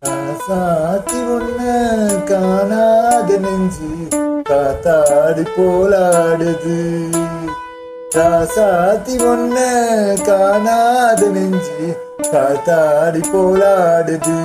சாத்தி ஒன்ன காணாத நெஞ்சு காத்தாடி போலாடுது. ராசாத்தி ஒன்ன காணாத நெஞ்சு காத்தாடி போலாடுது.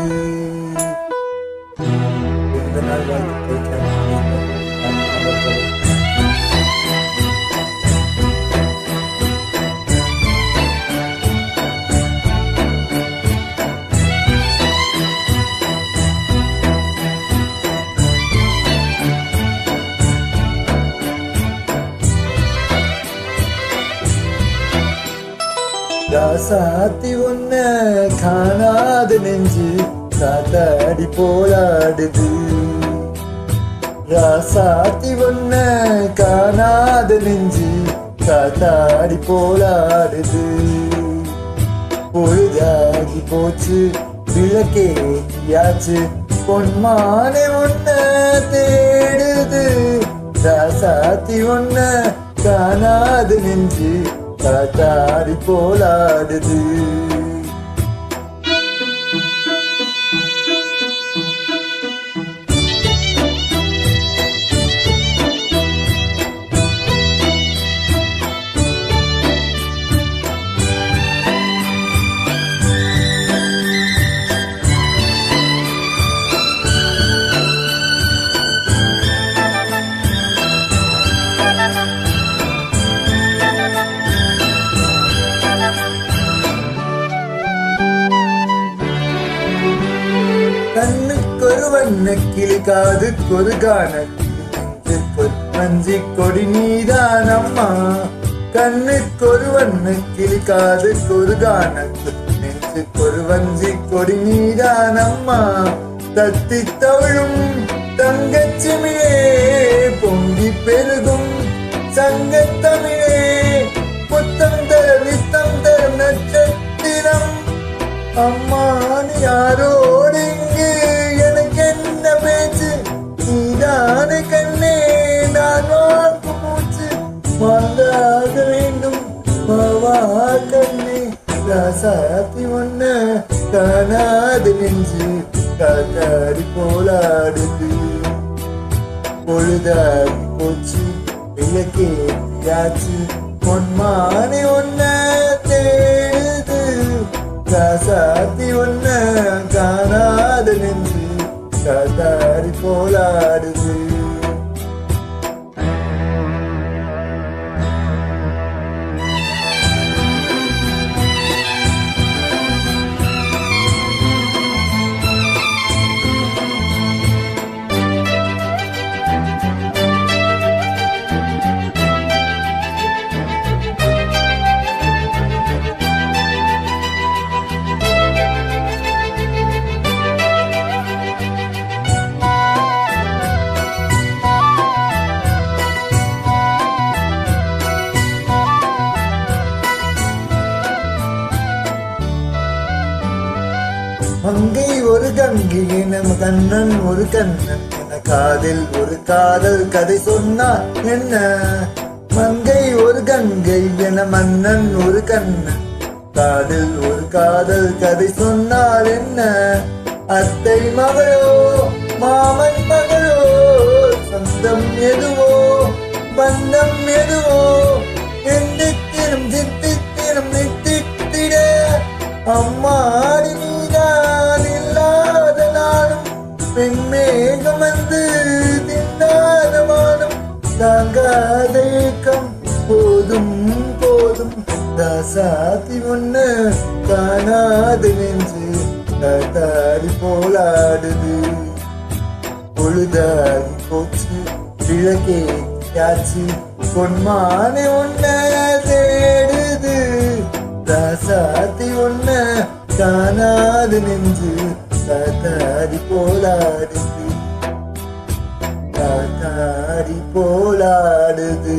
ராசாத்தி ஒன்ன காணாத நெஞ்சு காத்தாடி போலாடுது. ராசாத்தி ஒன்ன காணாத நெஞ்சு காத்தாடி போலாடுது. பொழுதாகி போச்சு விளக்கேயாச்சு பொன்மானே ஒன்ன தேடுது. ராசாத்தி ஒன்ன காணாத நெஞ்சு காத்தாடி போலாடுது. கண்ணுக்கொரு வண்ண கிளி காதுக்கொரு காணக்கிளி மஞ்சி கொடி நீதான் அம்மா. கண்ணுக்கொரு வண்ண கிளி காதுக்கொரு காணக்கிளி நெஞ்சுக்கொரு வஞ்சி கொடி நீதான் அம்மா. தத்தி தவழும் தங்கச்சிமிழே பொங்கி பெருகும் சங்கத்தமிழே புத்தம் தர வித்தம் தரும் நட்சத்திரம். அம்மா நீ யாரோடு இங்கு எனக்கு என்ன பேச்சு? நீதானே கண்ணே நான் வாழ்க்கு மூச்சு. வாழாக வேண்டும் மாவா கண்ணே. ராசாத்தி ஒன்ன காணாத நெஞ்சு காத்தாடி போலாடுது. பொழுதாகி போச்சு விளக்கேயாச்சு பொன்மானே ஒன்ன தேடுது. ராசாத்தி ஒன்ன காணாத நெஞ்சு காத்தாடி போலாடுது. மங்கை ஒரு கங்கை என கண்ணன் ஒரு கண்ணன் என காதில் ஒரு காதல் கதை சொன்னார் என்ன. மங்கை ஒரு கங்கை என மன்னன் ஒரு கண்ணன் காதில் ஒரு காதல் கதை சொன்னார் என்ன. அத்தை மகளோ மாமன் மகளோ சொந்தம் எதுவோ பந்தம் எதுவோ எந்தித்திரும் சித்தித்திரும் நித்தித்திட. அம்மாடி பெண்மேகம் வந்து தின்னாத வானம் தாங்காத ஏக்கம் போதும் போதும். ராசாத்தி ஒன்ன காணாத நெஞ்சு காத்தாடி போலாடுது. பொழுதாகி போச்சு விளக்கேயாச்சு பொன்மானே ஒன்ன தேடுது. ராசாத்தி ஒன்ன காணாத நெஞ்சு காத்தாடி போலாடுது. காத்தாடி போலாடுது.